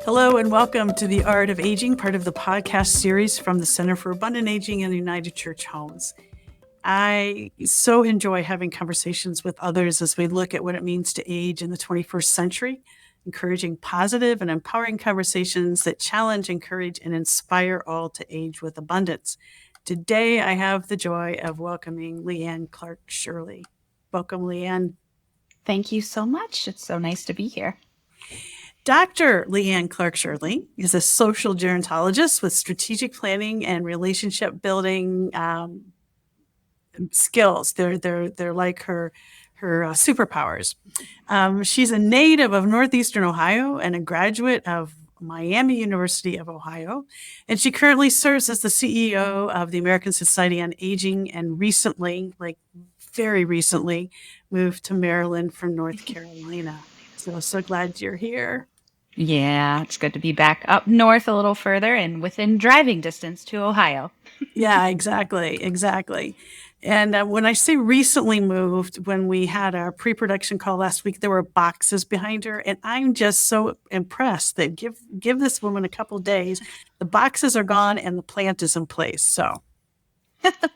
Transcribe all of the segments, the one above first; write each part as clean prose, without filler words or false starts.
Hello and welcome to The Art of Aging, part of the podcast series from the Center for Abundant Aging and the United Church Homes. I so enjoy having conversations with others as we look at what it means to age in the 21st century, encouraging positive and empowering conversations that challenge, encourage, and inspire all to age with abundance. Today, I have the joy of welcoming Leanne Clark Shirley. Welcome, Leanne. Thank you so much. It's so nice to be here. Dr. Leanne Clark Shirley is a social gerontologist with strategic planning and relationship building skills. They're like her superpowers. She's a native of Northeastern Ohio and a graduate of Miami University of Ohio. And she currently serves as the CEO of the American Society on Aging and recently, very recently, moved to Maryland from North Carolina. So glad you're here. Yeah, it's good to be back up north a little further and within driving distance to Ohio. Yeah, exactly. And when I say recently moved, when we had our pre-production call last week, there were boxes behind her, and I'm just so impressed that give this woman a couple days, the boxes are gone and the plant is in place. So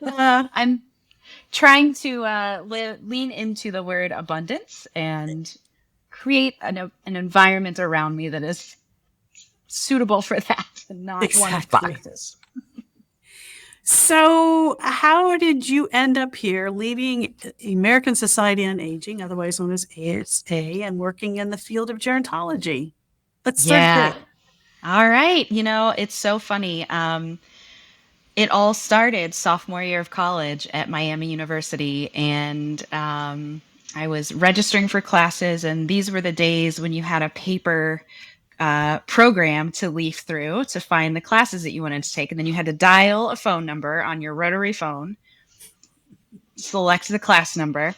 I'm trying to lean into the word abundance and create an environment around me that is suitable for that and not exactly. one of boxes. So how did you end up here leading American Society on Aging, otherwise known as ASA, and working in the field of gerontology? Let's start there. All right. It's so funny. It all started sophomore year of college at Miami University, and I was registering for classes, and these were the days when you had a paper program to leaf through to find the classes that you wanted to take, and then you had to dial a phone number on your rotary phone, select the class number.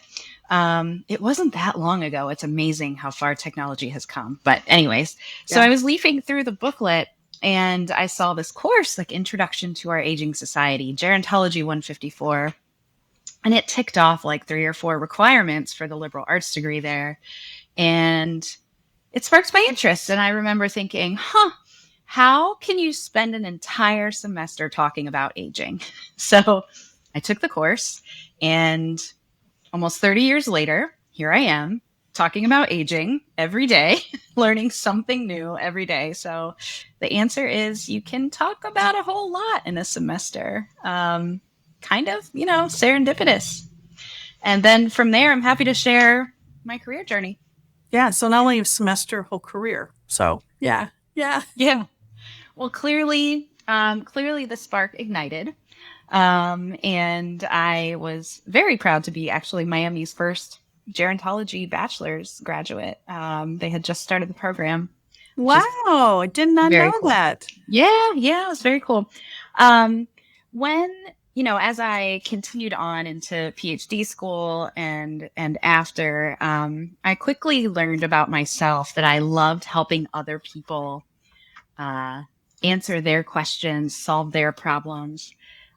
It wasn't that long ago. It's amazing how far technology has come. But anyways, so I was leafing through the booklet, and I saw this course, like Introduction to Our Aging Society, Gerontology 154. And it ticked off like 3 or 4 requirements for the liberal arts degree there. And it sparked my interest. And I remember thinking, how can you spend an entire semester talking about aging? So I took the course, and almost 30 years later, here I am talking about aging every day, learning something new every day. So the answer is you can talk about a whole lot in a semester. Kind of, serendipitous. And then from there, I'm happy to share my career journey. Yeah. So not only a semester, whole career. So yeah. Well, clearly the spark ignited. And I was very proud to be actually Miami's first gerontology bachelor's graduate. They had just started the program. Wow. I did not know that. Yeah. It was very cool. When, as I continued on into PhD school and after, I quickly learned about myself that I loved helping other people, answer their questions, solve their problems.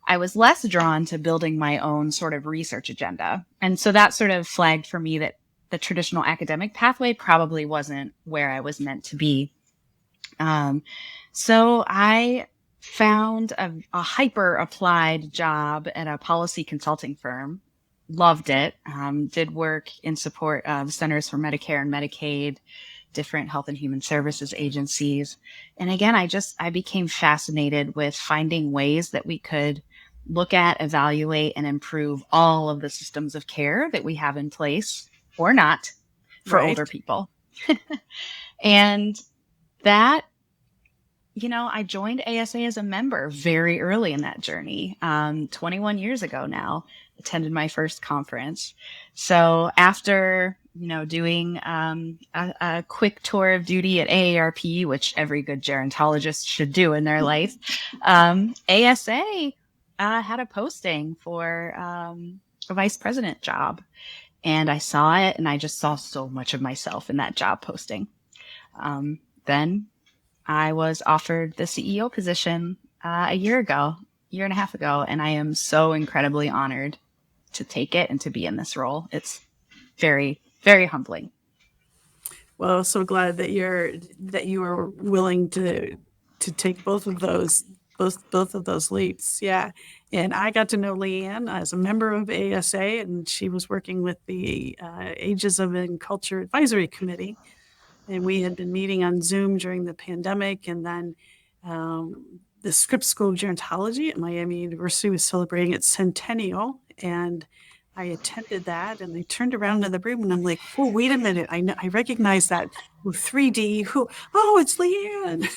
I was less drawn to building my own sort of research agenda. And so that sort of flagged for me that the traditional academic pathway probably wasn't where I was meant to be. So I found a hyper applied job at a policy consulting firm. Loved it. Did work in support of Centers for Medicare and Medicaid, different health and human services agencies. And again, I became fascinated with finding ways that we could look at, evaluate, and improve all of the systems of care that we have in place or not for older people. And that, I joined ASA as a member very early in that journey, 21 years ago now, attended my first conference. So after, doing a quick tour of duty at AARP, which every good gerontologist should do in their life, ASA had a posting for a vice president job. And I saw it, and I just saw so much of myself in that job posting. Then I was offered the CEO position a year and a half ago, and I am so incredibly honored to take it and to be in this role. It's very, very humbling. Well, so glad that you are willing to take both of those leaps. Yeah. And I got to know Leanne as a member of ASA, and she was working with the Ageism and Culture Advisory Committee. And we had been meeting on Zoom during the pandemic. And then the Scripps School of Gerontology at Miami University was celebrating its centennial. And I attended that, and I turned around in the room and I'm like, oh, wait a minute. I recognize that 3D. Oh, it's Leanne.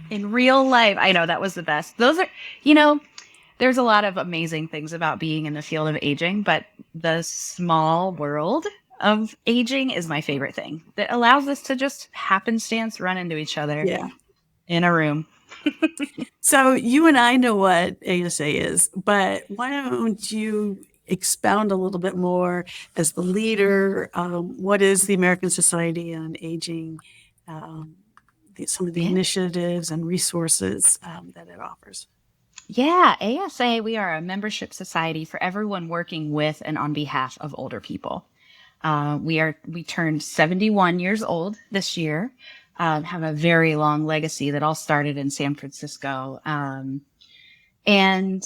In real life, I know that was the best. Those are, you know, there's a lot of amazing things about being in the field of aging, but the small world of aging is my favorite thing that allows us to just happenstance run into each other Yeah. in a room. So you and I know what ASA is, but why don't you expound a little bit more as the leader? What is the American Society on Aging? Um, some of the Yeah. initiatives and resources that it offers. Yeah, ASA, we are a membership society for everyone working with and on behalf of older people. We turned 71 years old this year, have a very long legacy that all started in San Francisco. And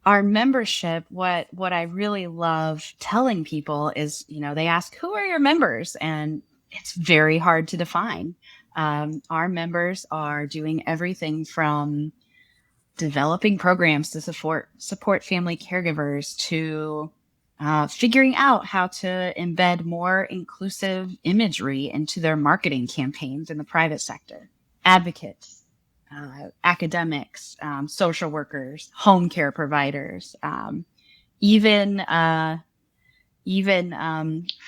our membership, what I really love telling people is, they ask, who are your members? And it's very hard to define. Our members are doing everything from developing programs to support family caregivers to figuring out how to embed more inclusive imagery into their marketing campaigns in the private sector. Advocates, academics, social workers, home care providers, even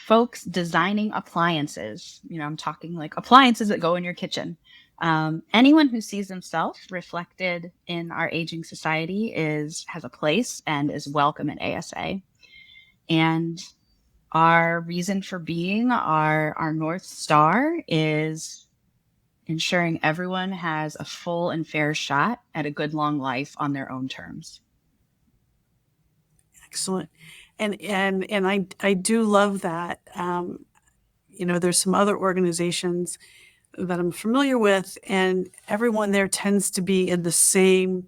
folks designing appliances. I'm talking like appliances that go in your kitchen. Anyone who sees themselves reflected in our aging society has a place and is welcome at ASA. And our reason for being, our North Star, is ensuring everyone has a full and fair shot at a good long life on their own terms. Excellent. And I do love that. There's some other organizations that I'm familiar with, and everyone there tends to be in the same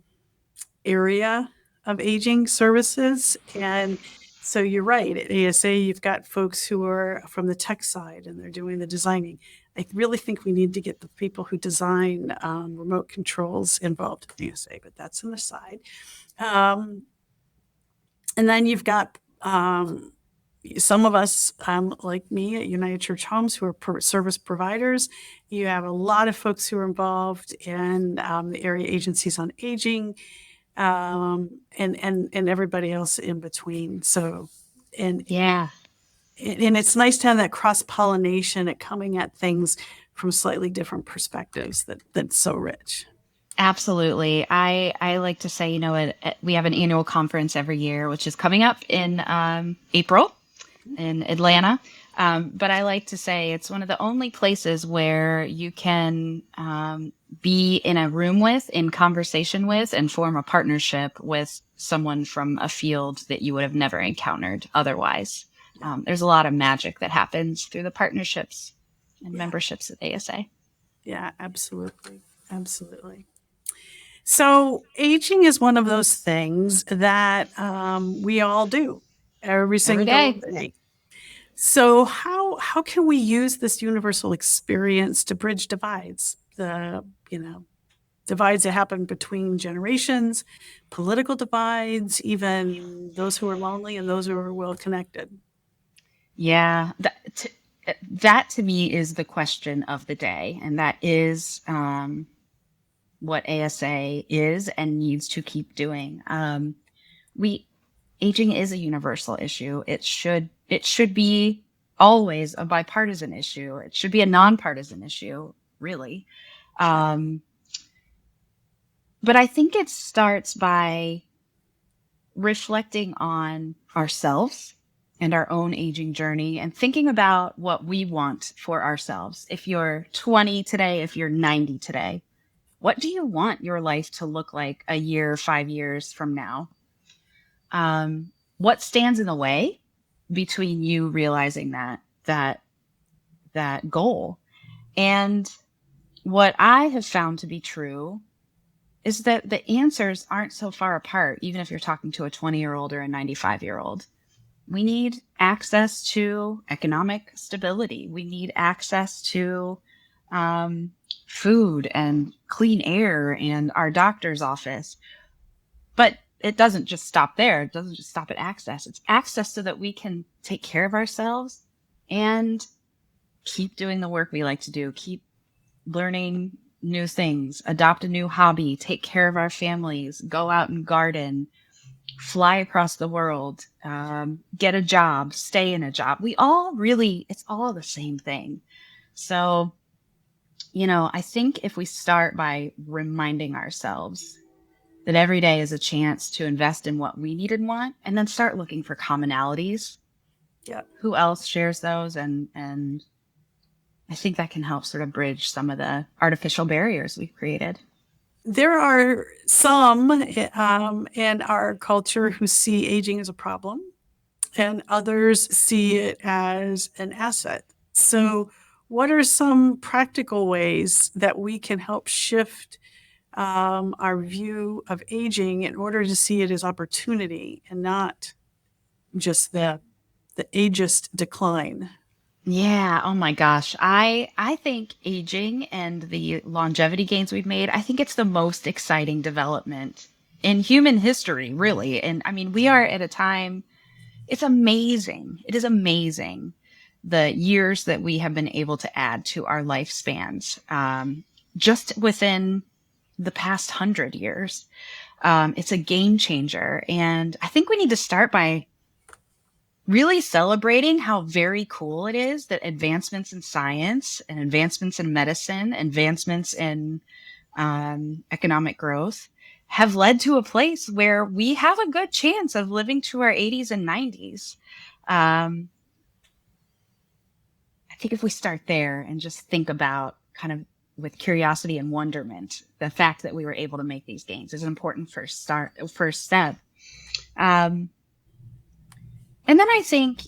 area of aging services. And so you're right. At ASA, you've got folks who are from the tech side and they're doing the designing. I really think we need to get the people who design remote controls involved in ASA, but that's an aside. And then you've got some of us, like me at United Church Homes, who are service providers. You have a lot of folks who are involved in the area agencies on aging, and everybody else in between. So, and Yeah. and it's nice to have that cross pollination at coming at things from slightly different perspectives. That's so rich. Absolutely. I like to say, we have an annual conference every year, which is coming up in April in Atlanta. But I like to say it's one of the only places where you can be in a room with, in conversation with, and form a partnership with someone from a field that you would have never encountered otherwise. There's a lot of magic that happens through the partnerships and memberships at ASA. Yeah, absolutely. Absolutely. So aging is one of those things that we all do every single day. day. So how can we use this universal experience to bridge divides? Divides that happen between generations, political divides, even those who are lonely and those who are well connected. Yeah, that to me is the question of the day, and that is what ASA is and needs to keep doing. We Aging is a universal issue. It should be always a bipartisan issue. It should be a nonpartisan issue, really. Um, but I think it starts by reflecting on ourselves and our own aging journey and thinking about what we want for ourselves. If you're 20 today, if you're 90 today, what do you want your life to look like a year, 5 years from now? What stands in the way between you realizing that that goal. And what I have found to be true is that the answers aren't so far apart, even if you're talking to a 20-year-old or a 95-year-old. We need access to economic stability. We need access to um, food and clean air and our doctor's office. But it doesn't just stop there. It doesn't just stop at access. It's access so that we can take care of ourselves and keep doing the work we like to do, keep learning new things, adopt a new hobby, take care of our families, go out and garden, fly across the world, get a job, stay in a job. We all really, it's all the same thing. So, I think if we start by reminding ourselves that every day is a chance to invest in what we need and want, and then start looking for commonalities. Yeah. Who else shares those? And I think that can help sort of bridge some of the artificial barriers we've created. There are some in our culture who see aging as a problem, and others see it as an asset. So, what are some practical ways that we can help shift our view of aging in order to see it as opportunity and not just the ageist decline? Yeah. Oh my gosh. I think aging and the longevity gains we've made, I think it's the most exciting development in human history, really. And I mean, we are at a time, it's amazing. It is amazing the years that we have been able to add to our lifespans, just within the past 100 years. It's a game changer. And I think we need to start by really celebrating how very cool it is that advancements in science and advancements in medicine, advancements in economic growth have led to a place where we have a good chance of living to our 80s and 90s. I think if we start there and just think about kind of with curiosity and wonderment, the fact that we were able to make these gains is an important first step. Um, and then I think,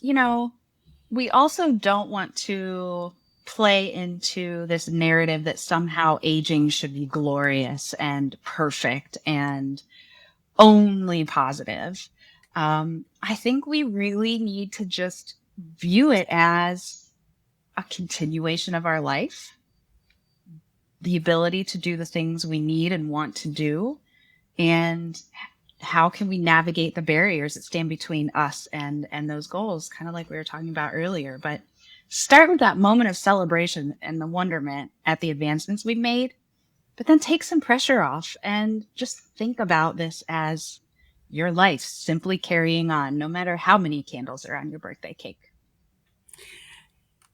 we also don't want to play into this narrative that somehow aging should be glorious and perfect and only positive. I think we really need to just view it as a continuation of our life, the ability to do the things we need and want to do, and how can we navigate the barriers that stand between us and those goals, kind of like we were talking about earlier. But start with that moment of celebration and the wonderment at the advancements we've made, but then take some pressure off and just think about this as your life simply carrying on, no matter how many candles are on your birthday cake.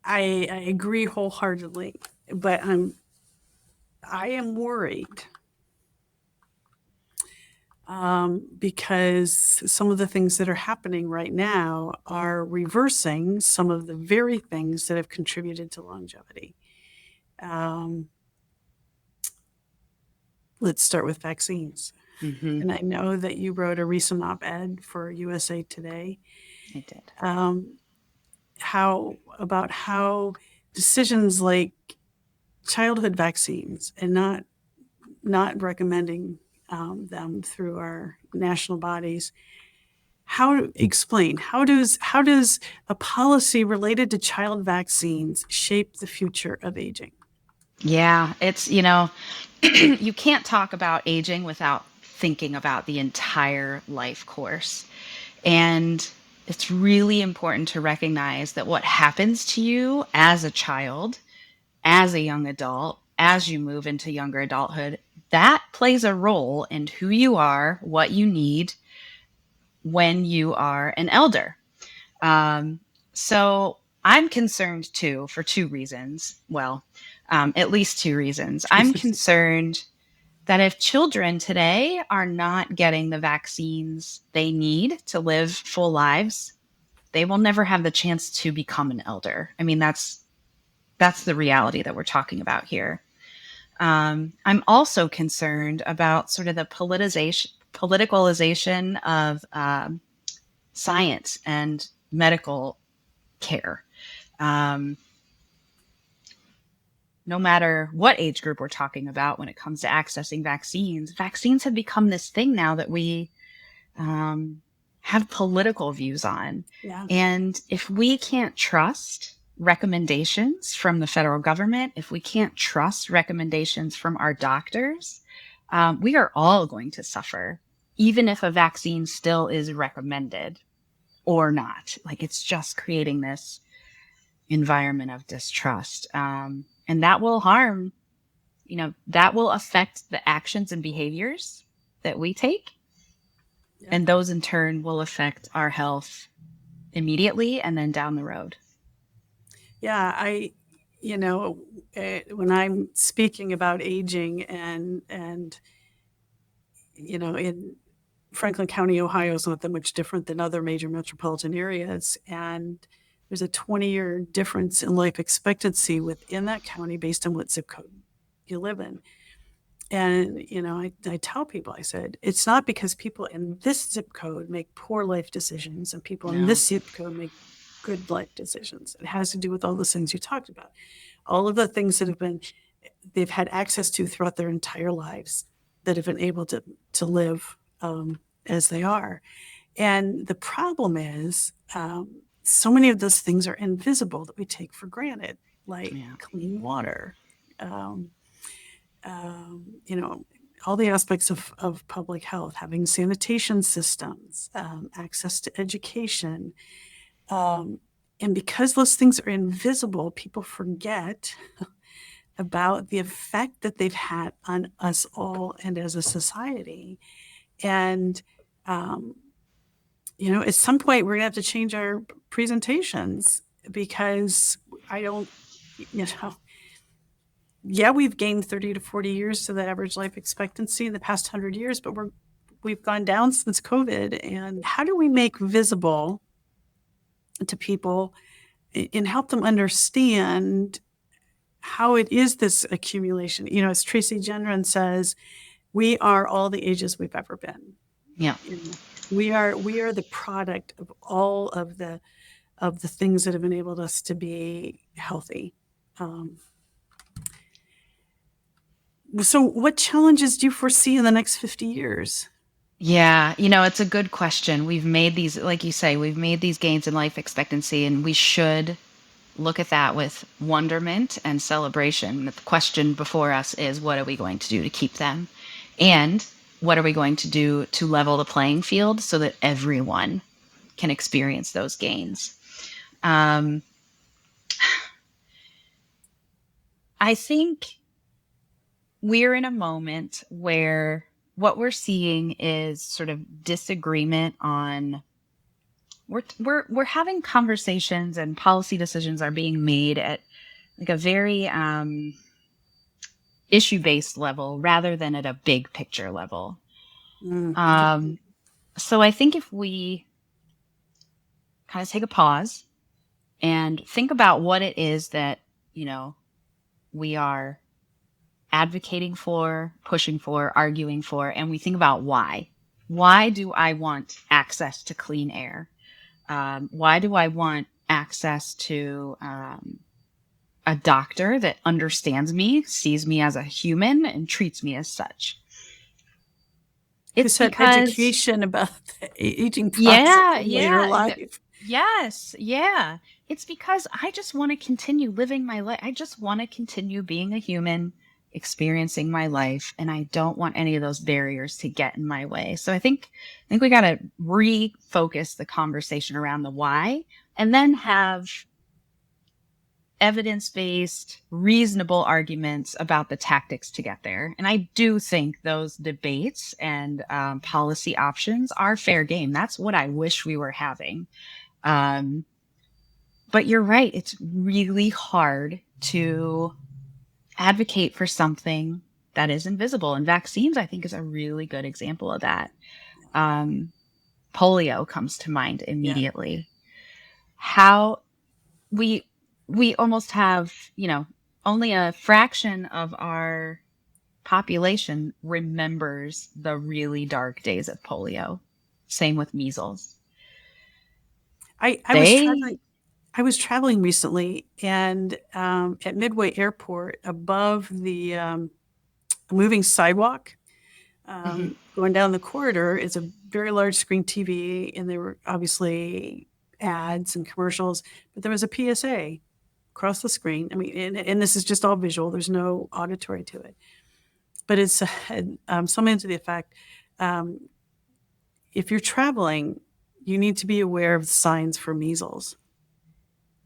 I agree wholeheartedly, but I am worried because some of the things that are happening right now are reversing some of the very things that have contributed to longevity. Let's start with vaccines. Mm-hmm. And I know that you wrote a recent op-ed for USA Today. I did. How decisions like childhood vaccines and not recommending them through our national bodies. Explain how does a policy related to child vaccines shape the future of aging? Yeah, it's, you can't talk about aging without thinking about the entire life course. And it's really important to recognize that what happens to you as a child, as a young adult, as you move into younger adulthood, that plays a role in who you are, what you need when you are an elder. So I'm concerned too for two reasons. Well, at least two reasons. I'm concerned that if children today are not getting the vaccines they need to live full lives, they will never have the chance to become an elder. I mean, that's the reality that we're talking about here. I'm also concerned about sort of the politicalization of science and medical care. Um, no matter what age group we're talking about when it comes to accessing vaccines. Vaccines have become this thing now that we um, have political views on. Yeah. And if we can't trust recommendations from the federal government, if we can't trust recommendations from our doctors, we are all going to suffer, even if a vaccine still is recommended or not. Like, it's just creating this environment of distrust. And that will harm, that will affect the actions and behaviors that we take. Yeah. And those in turn will affect our health immediately and then down the road. Yeah. When I'm speaking about aging and, in Franklin County, Ohio is not that much different than other major metropolitan areas. And there's a 20-year difference in life expectancy within that county based on what zip code you live in. And, I tell people, I said, it's not because people in this zip code make poor life decisions and people in No. this zip code make good life decisions. It has to do with all the things you talked about, all of the things they've had access to throughout their entire lives that have been able to live as they are. And the problem is, so many of those things are invisible that we take for granted, like Yeah. clean water, um, all the aspects of public health, having sanitation systems, access to education. And because those things are invisible, people forget about the effect that they've had on us all and as a society. And, at some point, we're going to have to change our presentations because I don't, yeah, we've gained 30 to 40 years to the average life expectancy in the past 100 years, but we've gone down since COVID. And how do we make visible to people and help them understand how it is this accumulation? As Tracy Gendron says, we are all the ages we've ever been. Yeah. We are the product of all of the things that have enabled us to be healthy. So what challenges do you foresee in the next 50 years? Yeah, it's a good question. We've made these, like you say, we've made these gains in life expectancy, and we should look at that with wonderment and celebration. The question before us is, what are we going to do to keep them? And what are we going to do to level the playing field so that everyone can experience those gains? I think we're in a moment where what we're seeing is sort of disagreement on we're having conversations, and policy decisions are being made at like a very issue-based level rather than at a big picture level. So I think if we kind of take a pause and think about what it is that, we are advocating for, pushing for, arguing for, and we think about why. Why do I want access to clean air? Why do I want access to a doctor that understands me, sees me as a human, and treats me as such? It's Who's had because, education about the aging process yeah, in later yeah, life. yes, yeah. It's because I just want to continue living my life. I just want to continue being a human, experiencing my life, and I don't want any of those barriers to get in my way. So I think we got to refocus the conversation around the why, and then have evidence-based, reasonable arguments about the tactics to get there. And I do think those debates and policy options are fair game. That's what I wish we were having. But you're right. It's really hard to advocate for something that is invisible. And vaccines, I think, is a really good example of that. Polio comes to mind immediately. How we almost have, only a fraction of our population remembers the really dark days of polio. Same with measles. I was They, traveling. I was traveling recently, and at Midway Airport, above the moving sidewalk, Hmm. going down the corridor is a very large screen TV, and there were obviously ads and commercials, but there was a PSA across the screen. I mean, and this is just all visual. There's no auditory to it, but it said something to the effect: um, if you're traveling, you need to be aware of the signs for measles.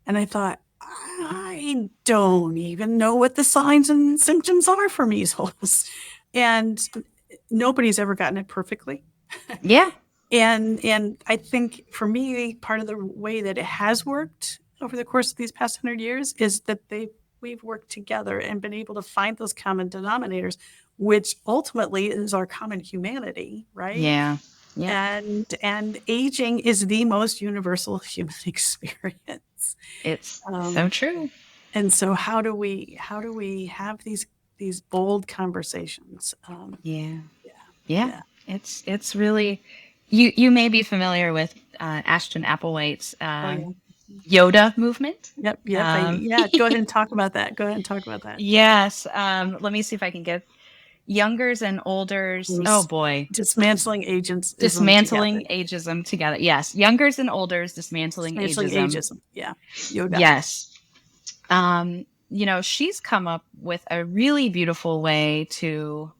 And I thought, I don't even know what the signs and symptoms are for measles. And nobody's ever gotten it perfectly. Yeah. And I think for me, part of the way that it has worked over the course of these past 100 years is that we've worked together and been able to find those common denominators, which ultimately is our common humanity, right? Yeah. Yep. And aging is the most universal human experience. It's so Um, true. and so how do we have these bold conversations? Yeah. Yeah, Yeah. yeah. It's really, you may be familiar with Ashton Applewhite's Oh yeah. Yoda movement. Yep, yep. Um, Yeah, go ahead and talk about that. Go ahead and talk about that. yes. Let me see if I can get youngers and olders. Oh Dis- boy. Dismantling agentism together. Dismantling ageism together. Yes. Youngers and olders dismantling Dismantling ageism. ageism. Yeah. Yoda. Yes. She's come up with a really beautiful way to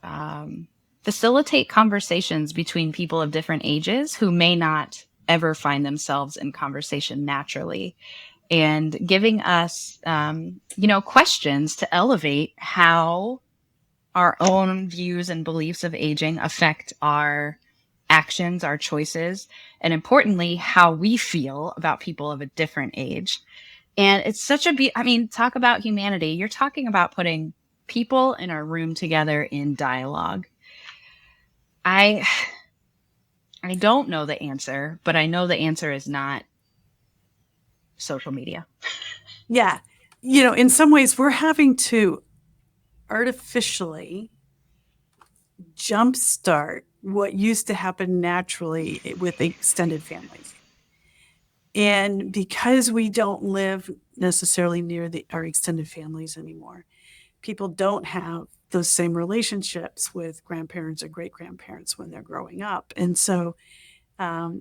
um, facilitate conversations between people of different ages who may not ever find themselves in conversation naturally, and giving us, questions to elevate how our own views and beliefs of aging affect our actions, our choices, and importantly, how we feel about people of a different age. And it's such a I mean, talk about humanity. You're talking about putting people in a room together in dialogue. I I don't know the answer, but I know the answer is not social media. Yeah. In some ways, we're having to artificially jumpstart what used to happen naturally with extended families. And because we don't live necessarily near our extended families anymore, people don't have those same relationships with grandparents or great grandparents when they're growing up. And so, I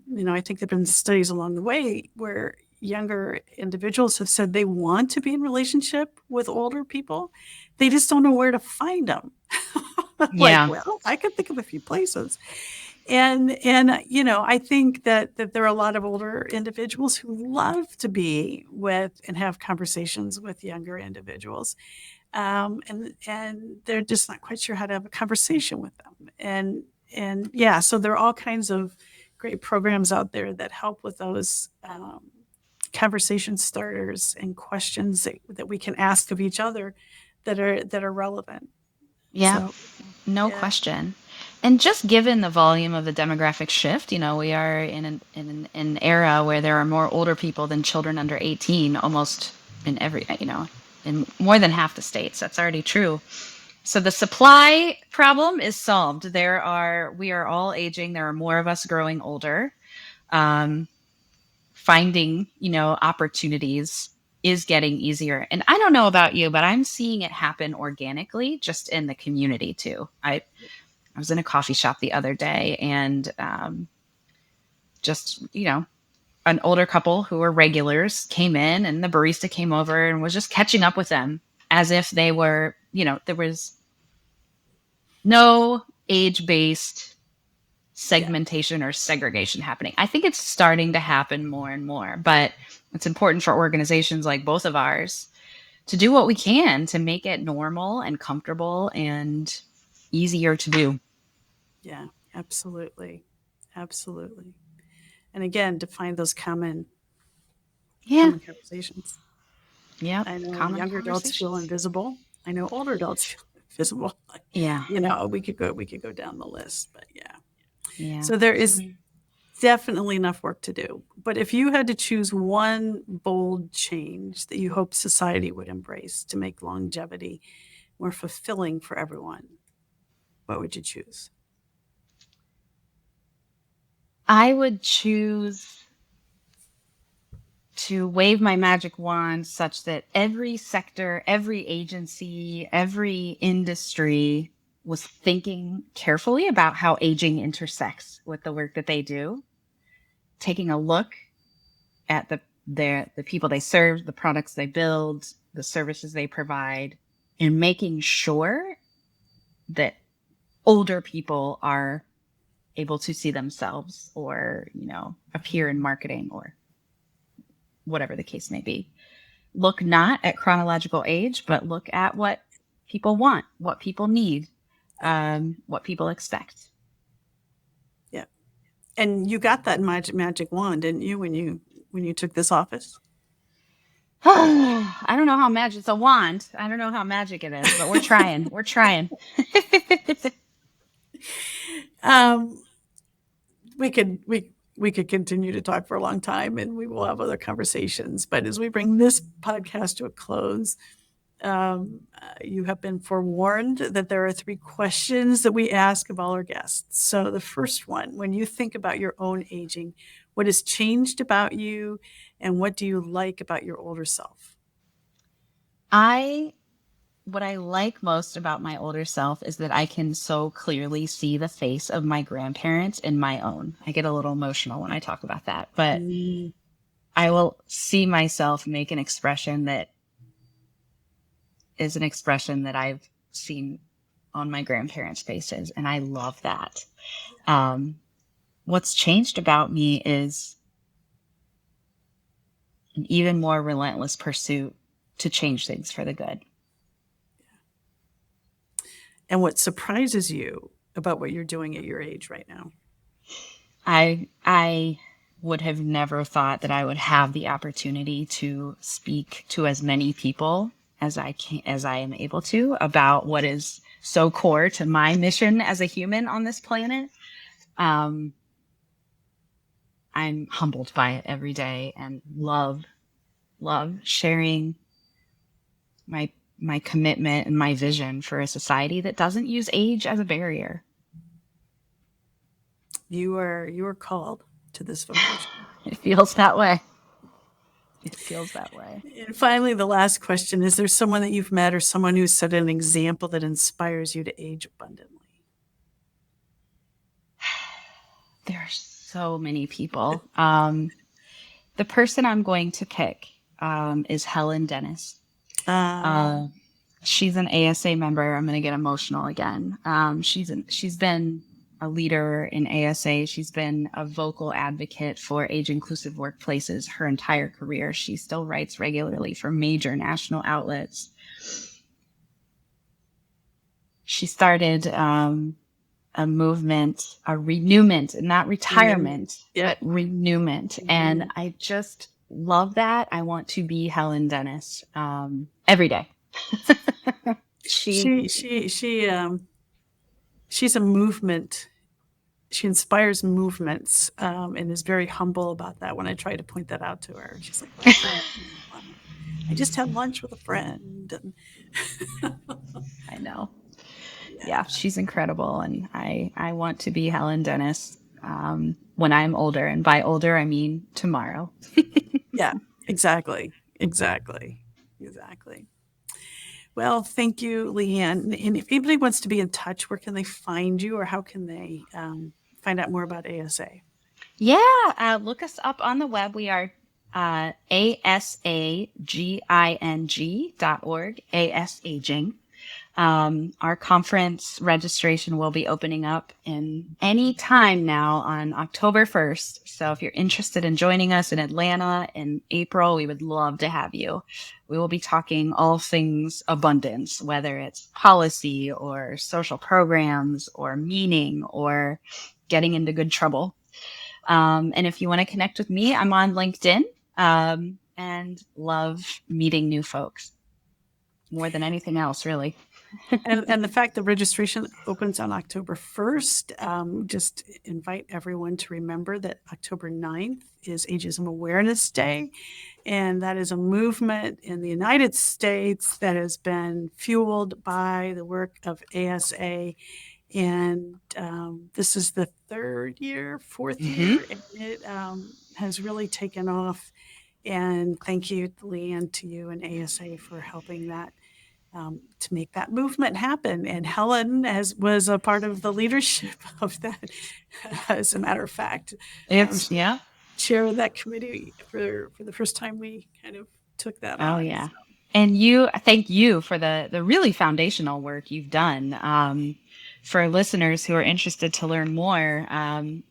think there have been studies along the way where younger individuals have said they want to be in relationship with older people. They just don't know where to find them. Like, Yeah. well, I could think of a few places. And I think that there are a lot of older individuals who love to be with and have conversations with younger individuals, and they're just not quite sure how to have a conversation with them. And yeah, so there are all kinds of great programs out there that help with those conversation starters and questions that we can ask of each other that are relevant. Yeah. So No yeah, question. And just given the volume of the demographic shift, we are in an era where there are more older people than children under 18, almost in in more than half the states. That's already true. So the supply problem is solved. We are all aging. There are more of us growing older. Um, Finding, opportunities is getting easier. And I don't know about you, but I'm seeing it happen organically just in the community too. I was in a coffee shop the other day, and just, an older couple who were regulars came in, and the barista came over and was just catching up with them as if they were, there was no age based yeah, segmentation or segregation happening. I think it's starting to happen more and more, but it's important for organizations like both of ours to do what we can to make it normal and comfortable and easier to do. yeah, absolutely, absolutely. And again, to find those Yeah. common conversations. Yep. I know Common younger adults feel conversations. invisible. I know older adults feel invisible. Yeah. We could go down the list, but yeah. Yeah. So there is definitely enough work to do. But if you had to choose one bold change that you hope society would embrace to make longevity more fulfilling for everyone, what would you choose? I would choose to wave my magic wand such that every sector, every agency, every industry was thinking carefully about how aging intersects with the work that they do, taking a look at the people they serve, the products they build, the services they provide, and making sure that older people are able to see themselves or, appear in marketing or whatever the case may be. Look not at chronological age, but look at what people want, what people need, what people expect. Yeah. And you got that magic wand, didn't you, when you took this office? I don't know how magic. It's a wand. I don't know how magic it is, but we're trying. We're trying. Um, we could continue to talk for a long time, and we will have other conversations. But as we bring this podcast to a close, you have been forewarned that there are 3 questions that we ask of all our guests. So the first one: when you think about your own aging, what has changed about you, and what do you like about your older self? I What I like most about my older self is that I can so clearly see the face of my grandparents in my own. I get a little emotional when I talk about that, but Mm, I will see myself make an expression that is an expression that I've seen on my grandparents' faces, and I love that. Um, what's changed about me is an even more relentless pursuit to change things for the good. and what surprises you about what you're doing at your age right now? I would have never thought that I would have the opportunity to speak to as many people as I am able to about what is so core to my mission as a human on this planet. Um, I'm humbled by it every day and love sharing my my commitment and my vision for a society that doesn't use age as a barrier. You are called to this vocation. It feels that way. It feels that way. And finally, the last question: is there someone that you've met or someone who's set an example that inspires you to age abundantly? There are so many people. The person I'm going to pick is Helen Dennis. Uh, Uh, she's an ASA member. I'm going to get emotional again. She's been a leader in ASA. She's been a vocal advocate for age inclusive workplaces her entire career. She still writes regularly for major national outlets. She started a movement, a renewment, not retirement, yeah. but renewment. And Mhm. I just love that. I want to be Helen Dennis every day. she, She's a movement. She inspires movements, and is very humble about that. When I try to point that out to her, she's like, "Oh, I just had lunch with a friend." And I know. Yeah, yeah, she's incredible. And I want to be Helen Dennis when I'm older. And by older, I mean tomorrow. yeah, exactly, exactly, exactly. Well, thank you, Leanne. And if anybody wants to be in touch, where can they find you, or how can they find out more about ASA? Yeah, look us up on the web. We are asaging.org, AS Aging. Our conference registration will be opening up in any time now on October 1st. So if you're interested in joining us in Atlanta in April, we would love to have you. We will be talking all things abundance, whether it's policy or social programs or meaning or getting into good trouble. And if you want to connect with me, I'm on LinkedIn and love meeting new folks more than anything else, really. And the fact that registration opens on October 1st, just invite everyone to remember that October 9th is Ageism Awareness Day. And that is a movement in the United States that has been fueled by the work of ASA. And this is the 3rd year, 4th Mm-hmm. year, and it has really taken off. And thank you, Leanne, to you and ASA for helping that to make that movement happen. And Helen was a part of the leadership of that, as a matter of fact. It's yeah. Chair of that committee for the first time we kind of took that Oh on. yeah. So. And thank you for the really foundational work you've done. For listeners who are interested to learn more,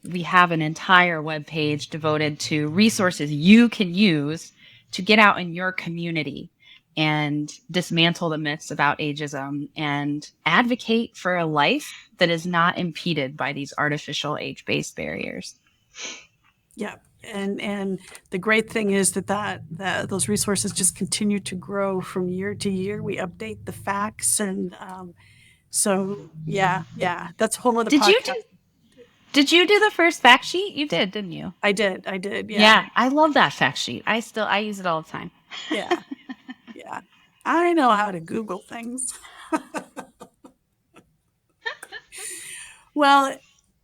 we have an entire webpage devoted to resources you can use to get out in your community and dismantle the myths about ageism and advocate for a life that is not impeded by these artificial age-based barriers. Yeah. And the great thing is that those resources just continue to grow from year to year. We update the facts, and so yeah, that's a whole other Did you podcast. do did you do the first fact sheet? You did, didn't you? I did, yeah, Yeah, I love that fact sheet. I use it all the time. yeah, yeah. I know how to Google things. Well,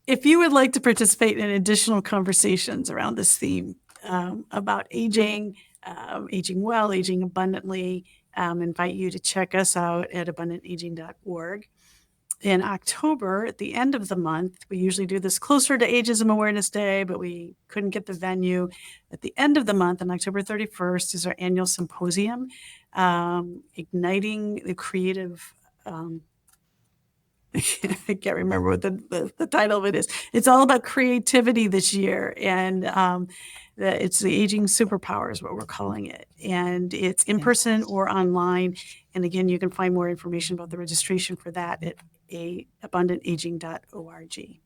if you would like to participate in additional conversations around this theme about aging, aging well, aging abundantly, invite you to check us out at abundantaging.org. In October, at the end of the month, we usually do this closer to Ageism Awareness Day, but we couldn't get the venue. At the end of the month, on October 31st, is our annual symposium, Igniting the Creative. I can't remember what the title of it is. It's all about creativity this year, and it's the aging superpower is what we're calling it, and it's in person or online. And again, you can find more information about the registration for that at abundantaging.org. If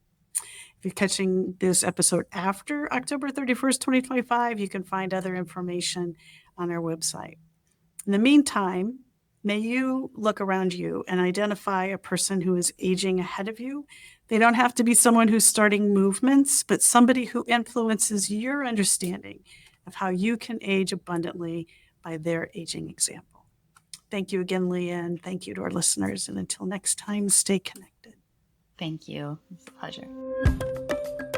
you're catching this episode after October 31st, 2025, you can find other information on our website. In the meantime, may you look around you and identify a person who is aging ahead of you. They don't have to be someone who's starting movements, but somebody who influences your understanding of how you can age abundantly by their aging example. Thank you again, Leanne. Thank you to our listeners. And until next time, stay connected. Thank you. It's a pleasure.